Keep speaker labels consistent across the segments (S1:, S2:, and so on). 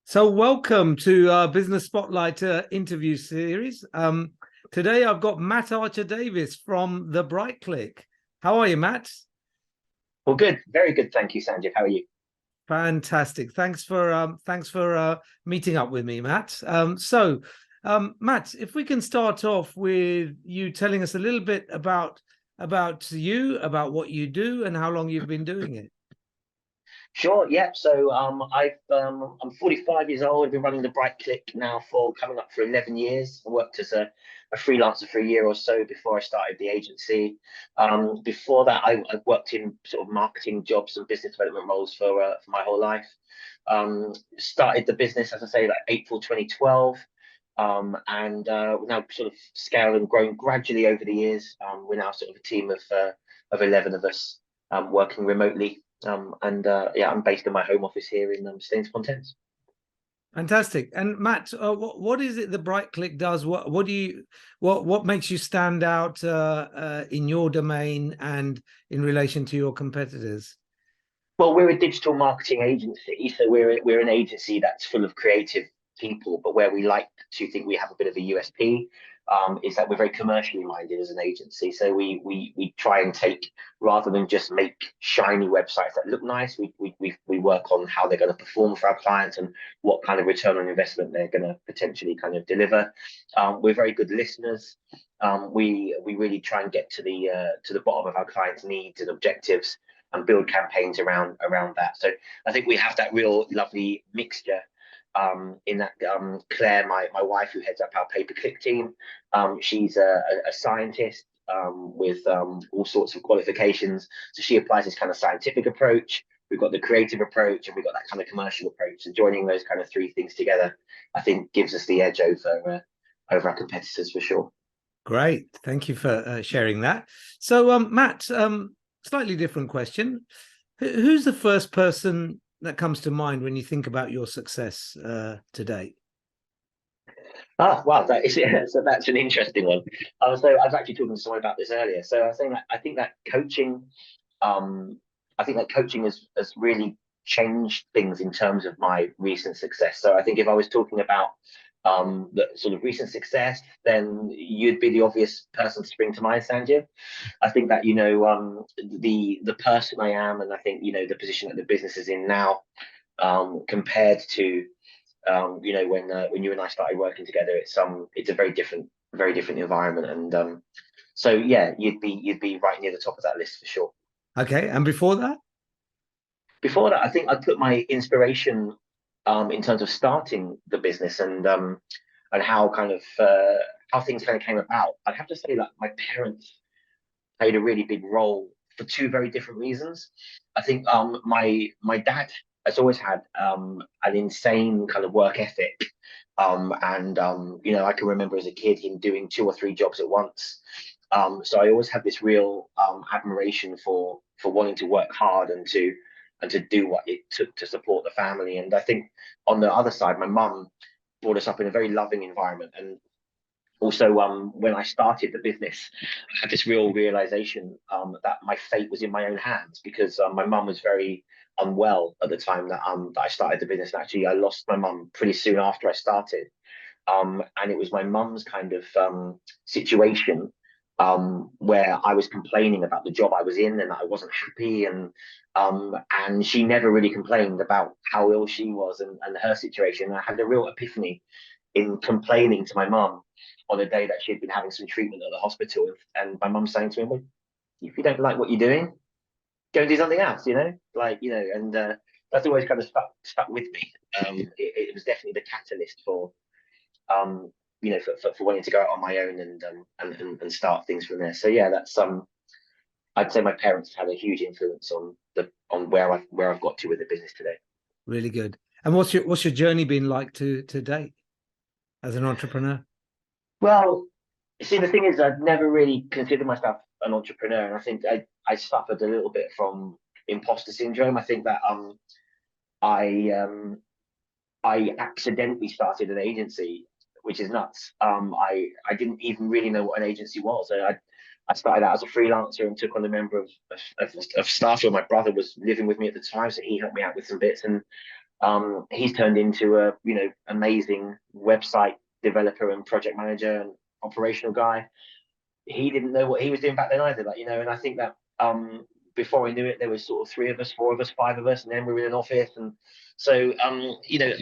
S1: So welcome to our Business Spotlight interview series. Today I've got Matt Archer-Davis from The Bright Click. How are you, Matt?
S2: Well, good. Very good. Thank you, Sanjiv. How are you?
S1: Fantastic. Thanks for meeting up with me, Matt. Matt, if we can start off with you telling us a little bit about you, about what you do, and how long you've been doing it.
S2: Sure. Yeah. So I'm 45 years old. I've been running the Bright Click now for coming up for 11 years. I worked as a freelancer for a year or so before I started the agency. Before that, I worked in sort of marketing jobs and business development roles for my whole life. Started the business, as I say, like April 2012. We've now sort of scaled and grown gradually over the years. We're now sort of a team of 11 of us working remotely. Yeah, I'm based in my home office here in Staines-upon-Thames.
S1: Fantastic. And Matt, what is it the Bright Click does? What makes you stand out in your domain and in relation to your competitors?
S2: Well, we're a digital marketing agency, so we're an agency that's full of creative people, but where we like to think we have a bit of a USP is that we're very commercially minded as an agency. So we try and take, rather than just make shiny websites that look nice, we work on how they're going to perform for our clients and what kind of return on investment they're going to potentially kind of deliver. We're very good listeners. We really try and get to the bottom of our clients' needs and objectives and build campaigns around that. So I think we have that real lovely mixture in that Claire, my wife, who heads up our pay-per-click team, she's a scientist with all sorts of qualifications. So she applies this kind of scientific approach. We've got the creative approach, and we've got that kind of commercial approach. So joining those kind of three things together, I think, gives us the edge over our competitors for sure.
S1: Great. Thank you for sharing that. So, Matt, slightly different question. Who's the first person that comes to mind when you think about your success to date?
S2: Wow, so that's an interesting one. So I was actually talking to someone about this earlier. So I was saying that um, I think that coaching has really changed things in terms of my recent success. So I think if I was talking about the sort of recent success, then you'd be the obvious person to spring to mind, Sanjiv. I think that the person I am, and I think the position that the business is in now, compared to when you and I started working together, it's a very different environment, and so yeah, you'd be right near the top of that list for sure.
S1: Okay. And before that?
S2: Before that, I think I put my inspiration in terms of starting the business and how things kind of came about. I'd have to say that my parents played a really big role for two very different reasons. I think my dad has always had an insane kind of work ethic. I can remember as a kid him doing two or three jobs at once. So I always had this real admiration for wanting to work hard and to do what it took to support the family. And I think on the other side, my mum brought us up in a very loving environment. And also, when I started the business, I had this real realization that my fate was in my own hands because my mum was very unwell at the time that I started the business. And actually, I lost my mum pretty soon after I started. And it was my mum's kind of situation where I was complaining about the job I was in and that I wasn't happy. And she never really complained about how ill she was and her situation. And I had a real epiphany in complaining to my mum on a day that she had been having some treatment at the hospital. And my mum saying to me, well, if you don't like what you're doing, go and do something else, and that's always kind of stuck with me. It was definitely the catalyst for for wanting to go out on my own and start things from there. So yeah, that's I'd say my parents had a huge influence on where I've got to with the business today.
S1: Really good. And what's your journey been like to date as an entrepreneur?
S2: Well, see, the thing is, I'd never really considered myself an entrepreneur, and I think I suffered a little bit from imposter syndrome. I think that I I accidentally started an agency, which is nuts. I didn't even really know what an agency was. I started out as a freelancer and took on a member of staff. So my brother was living with me at the time, so he helped me out with some bits. And He's turned into a amazing website developer and project manager and operational guy. He didn't know what he was doing back then either, and I think that before I knew it, there was sort of three of us, four of us, five of us, and then we were in an office. And so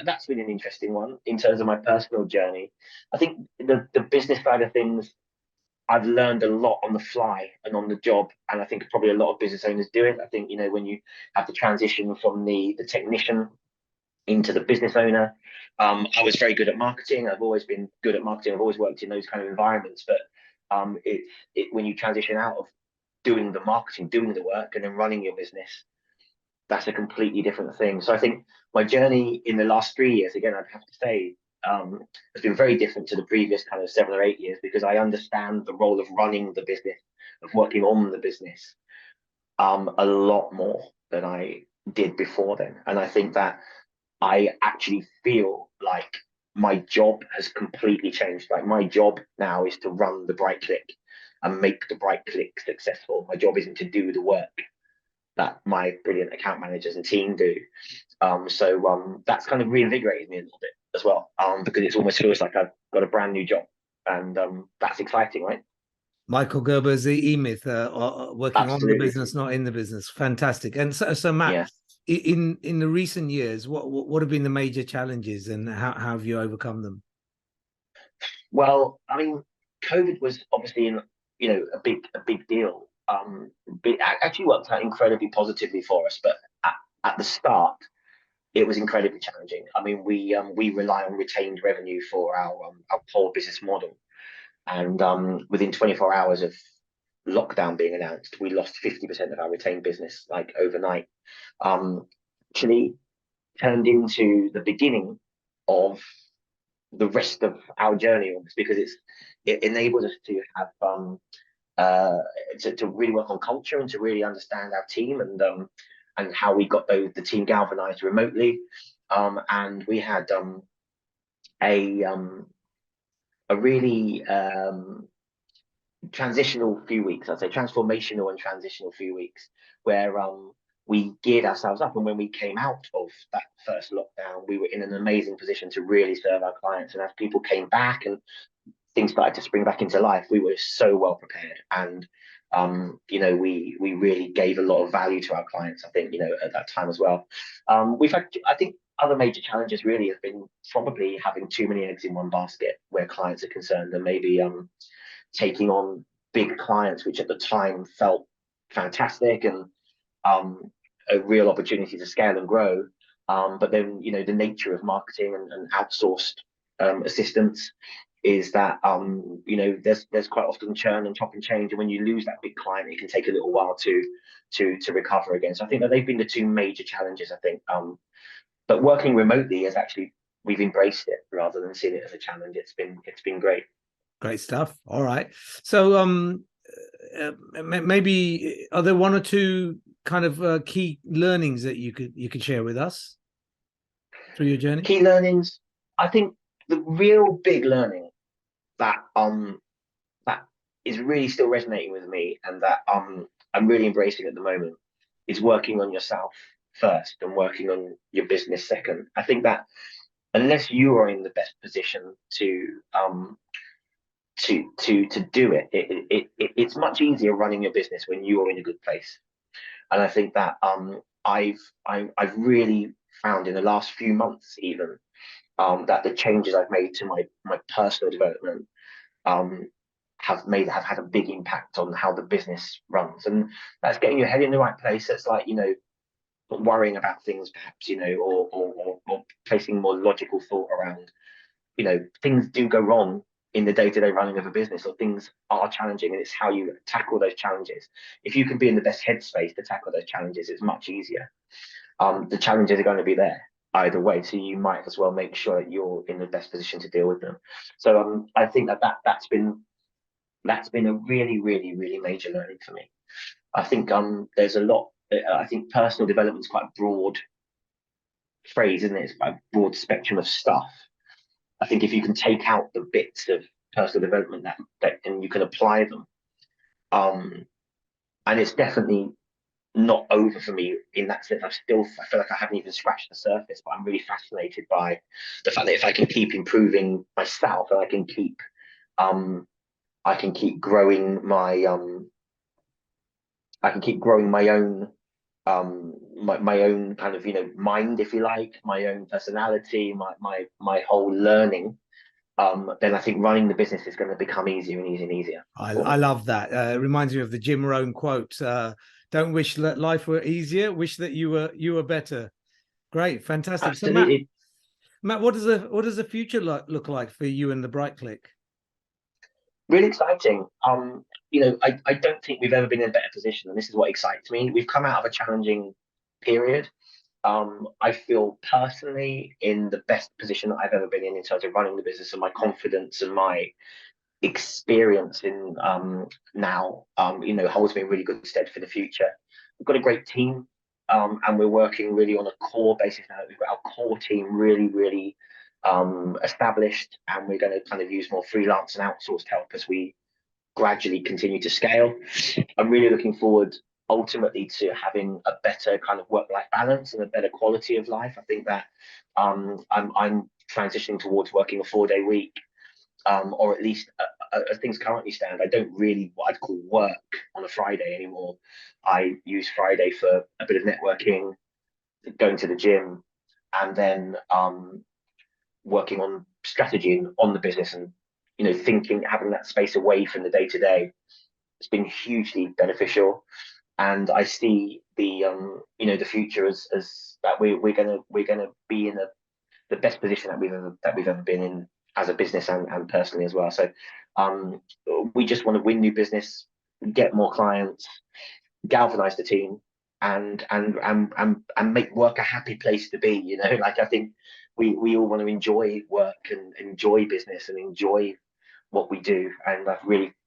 S2: that's been an interesting one in terms of my personal journey. I think the business side of things, I've learned a lot on the fly and on the job, and I think probably a lot of business owners do it. I think when you have the transition from the technician into the business owner, I was very good at marketing. I've always been good at marketing. I've always worked in those kind of environments. But when you transition out of doing the marketing, doing the work, and then running your business, that's a completely different thing. So I think my journey in the last 3 years, again, I'd have to say, has been very different to the previous kind of 7 or 8 years, because I understand the role of running the business, of working on the business, a lot more than I did before then. And I think that I actually feel like my job has completely changed. Like, my job now is to run the Bright Click and make the Bright Click successful. My job isn't to do the work that my brilliant account managers and team do. So that's kind of reinvigorated me a little bit as well, because it almost feels like I've got a brand new job, and that's exciting, right?
S1: Michael Gerber's the E-Myth, working on the
S2: Absolutely.
S1: business, not in the business. Fantastic. And so Matt,
S2: Yeah.
S1: in the recent years, what have been the major challenges, and how have you overcome them?
S2: Well, I mean, COVID was obviously a big deal. But it actually worked out incredibly positively for us. But at the start, it was incredibly challenging. I mean, we rely on retained revenue for our whole business model, and within 24 hours of lockdown being announced, we lost 50% of our retained business, like, overnight. Um, Actually turned into the beginning of the rest of our journey, almost, because it enabled us to have uh, to really work on culture and to really understand our team, and how we got the team galvanized remotely. And we had a um, a really transitional few weeks, I'd say transformational and transitional few weeks, where we geared ourselves up. And when we came out of that first lockdown, we were in an amazing position to really serve our clients. And as people came back and things started to spring back into life, we were so well prepared. And we really gave a lot of value to our clients, I think, at that time as well. We've had, I think, other major challenges really have been probably having too many eggs in one basket where clients are concerned, and maybe taking on big clients, which at the time felt fantastic and a real opportunity to scale and grow. But then, the nature of marketing and outsourced assistance is that there's quite often churn and chop and change, and when you lose that big client, it can take a little while to recover again. So I think that they've been the two major challenges, I think. But working remotely is actually, we've embraced it rather than seeing it as a challenge. It's been great.
S1: Great stuff. All right. So maybe are there one or two kind of key learnings that you could share with us through your journey?
S2: Key learnings. I think the real big learning that is really still resonating with me, and that I'm really embracing at the moment, is working on yourself first and working on your business second. I think that unless you are in the best position to do it's much easier running your business when you are in a good place. And I think that I've really found in the last few months, even, that the changes I've made to my personal development have had a big impact on how the business runs. And that's getting your head in the right place. It's like, not worrying about things, perhaps, or placing more logical thought around, things do go wrong in the day-to-day running of a business, or things are challenging, and it's how you tackle those challenges. If you can be in the best headspace to tackle those challenges, it's much easier. The challenges are going to be there either way, so you might as well make sure that you're in the best position to deal with them. So I think that's been a really, really, really major learning for me. I think there's a lot. I think personal development is quite a broad phrase, isn't it? It's quite a broad spectrum of stuff. I think if you can take out the bits of personal development that and you can apply them, and it's definitely not over for me in that sense. I feel like I haven't even scratched the surface, but I'm really fascinated by the fact that if I can keep improving myself, and um I can keep growing my I can keep growing my own my own kind of, you know, mind, if you like, my own personality, my whole learning, then I think running the business is going to become easier and easier and easier for
S1: I
S2: me.
S1: love that. It reminds me of the Jim Rohn quote. Don't wish that life were easier, wish that you were better. Great, fantastic. So
S2: Absolutely.
S1: Matt, what does the future look like for you and the Bright Click?
S2: Really exciting. You know, I don't think we've ever been in a better position, and this is what excites me. We've come out of a challenging period. I feel personally in the best position that I've ever been in terms of running the business, and my confidence and my experience in now, you know, holds me in really good stead for the future. We've got a great team, and we're working really on a core basis now. We've got our core team really established, and we're going to kind of use more freelance and outsourced help as we gradually continue to scale. I'm really looking forward ultimately to having a better kind of work-life balance and a better quality of life. I think that I'm transitioning towards working a 4-day week, or at least as things currently stand, I don't really what I'd call work on a Friday anymore. I use Friday for a bit of networking, going to the gym, and then working on strategy and on the business, and, you know, thinking, having that space away from the day to day. It's been hugely beneficial, and I see the you know, the future as that we're gonna be in the best position that we've ever been in as a business and personally as well. So um, we just want to win new business, get more clients, galvanize the team, and make work a happy place to be. You know, like I think we all want to enjoy work and enjoy business and enjoy what we do, and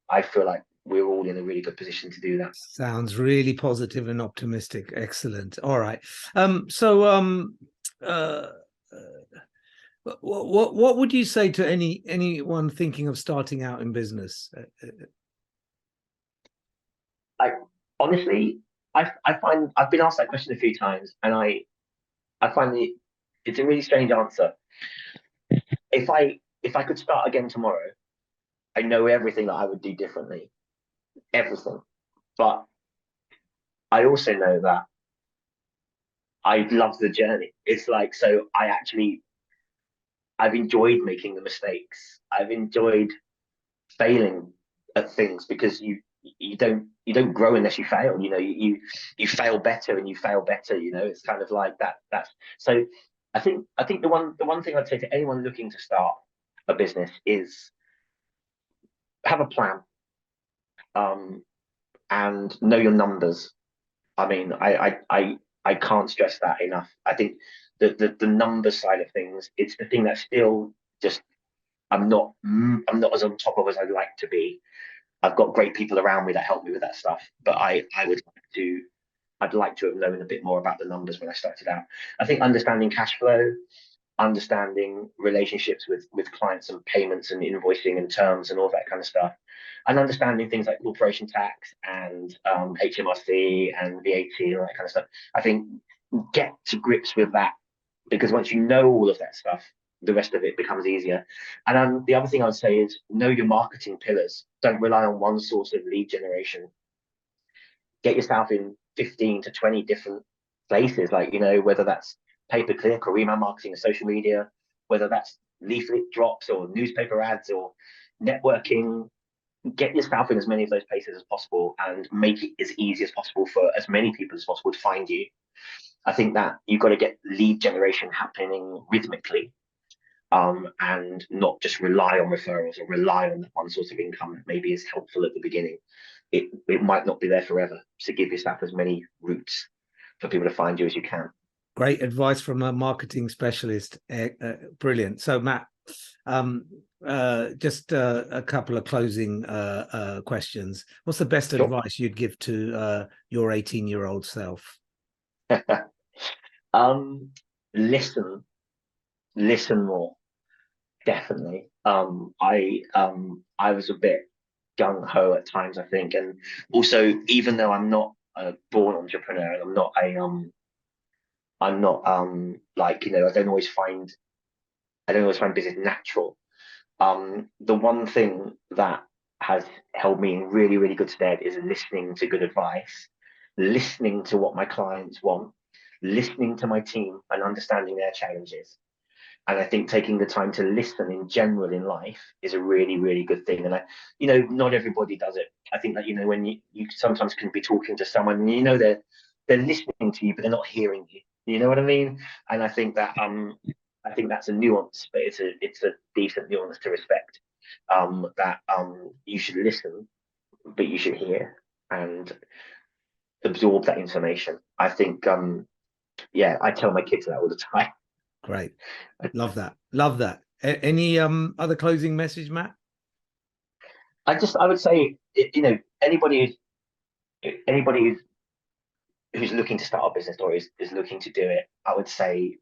S2: I feel like we're all in a really good position to do that.
S1: Sounds really positive and optimistic. Excellent. All right. So uh, what would you say to anyone thinking of starting out in business?
S2: Like, honestly, I find I've been asked that question a few times, and I find it's a really strange answer. If I could start again tomorrow, I know everything that I would do differently, everything. But I also know that I love the journey. It's like, so I've enjoyed making the mistakes. I've enjoyed failing at things, because you don't grow unless you fail. You know, you fail better and you fail better. You know, it's kind of like that. That's so. I think the one thing I'd say to anyone looking to start a business is have a plan, um, and know your numbers. I mean, I can't stress that enough. I think the number side of things, it's the thing that still just I'm not as on top of as I'd like to be. I've got great people around me that help me with that stuff, but I'd like to have known a bit more about the numbers when I started out. I think understanding cash flow, understanding relationships with clients and payments and invoicing and terms and all that kind of stuff, and understanding things like corporation tax and HMRC and VAT and all that kind of stuff. I think get to grips with that, because once you know all of that stuff, the rest of it becomes easier. And the other thing I would say is know your marketing pillars. Don't rely on one source of lead generation. Get yourself in 15 to 20 different places, like, you know, whether that's pay-per-click or email marketing or social media, whether that's leaflet drops or newspaper ads or networking. Get yourself in as many of those places as possible and make it as easy as possible for as many people as possible to find you. I think that you've got to get lead generation happening rhythmically, and not just rely on referrals or rely on one source of income that maybe is helpful at the beginning. It might not be there forever. So give yourself as many routes for people to find you as you can.
S1: Great advice from a marketing specialist. Brilliant. So Matt, just a couple of closing questions. What's the best
S2: Sure.
S1: advice you'd give to your 18-year-old self?
S2: um, listen, listen more. Definitely. I was a bit gung ho at times, I think, and also, even though I'm not a born entrepreneur, and I'm not like, I don't always find business natural. The one thing that has held me in really, really good stead is listening to good advice, listening to what my clients want, listening to my team and understanding their challenges. And I think taking the time to listen in general in life is a really, really good thing. And not everybody does it. I think that, when you sometimes can be talking to someone and they're listening to you, but they're not hearing you. You know what I mean? And I think that's a nuance, but it's a decent nuance to respect. That you should listen, but you should hear and absorb that information. I think I tell my kids that all the time.
S1: Great. Love that. Love that. Any other closing message, Matt?
S2: I would say, anybody who's looking to start a business or is looking to do it, I would say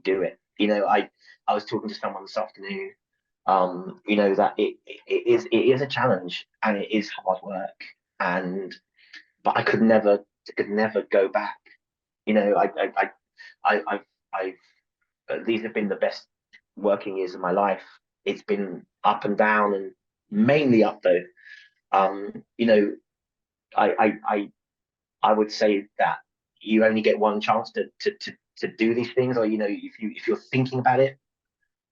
S2: do it. I was talking to someone this afternoon, that it is a challenge and it is hard work, but I could never go back. I've these have been the best working years of my life. It's been up and down, and mainly up though. I would say that you only get one chance to do these things, or if you're thinking about it,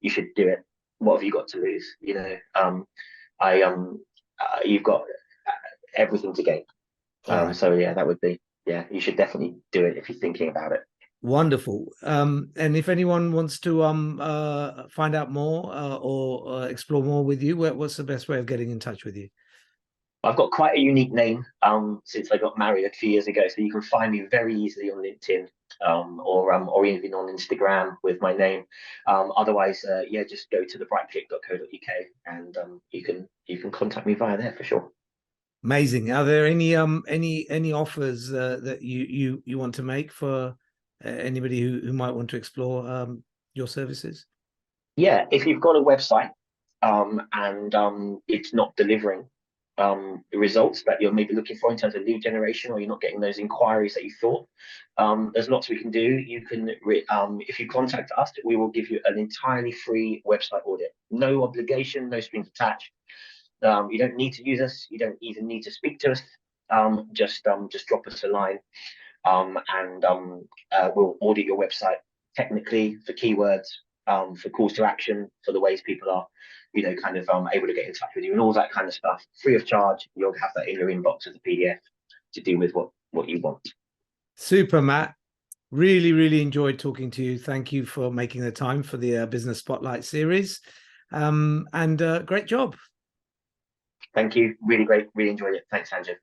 S2: you should do it. What have you got to lose? You've got everything to gain.
S1: Right.
S2: So yeah, that would be, you should definitely do it if you're thinking about it.
S1: Wonderful. And if anyone wants to find out more or explore more with you, what's the best way of getting in touch with you?
S2: I've got quite a unique name since I got married a few years ago, so you can find me very easily on LinkedIn or even on Instagram with my name. Otherwise, just go to thebrightclick.co.uk and you can contact me via there for sure.
S1: Amazing. Are there any offers that you want to make for anybody who might want to explore your services?
S2: Yeah, if you've got a website and it's not delivering the results that you're maybe looking for in terms of lead generation, or you're not getting those inquiries that you thought, there's lots we can do. You can, if you contact us, we will give you an entirely free website audit. No obligation, no strings attached. You don't need to use us. You don't even need to speak to us. Just drop us a line, and we'll audit your website technically for keywords, for calls to action, for the ways people are, able to get in touch with you and all that kind of stuff, free of charge. You'll have that in your inbox as a PDF to do with what you want.
S1: Super, Matt. Really, really enjoyed talking to you. Thank you for making the time for the Business Spotlight series. And great job.
S2: Thank you. Really great. Really enjoyed it. Thanks, Sanjiv.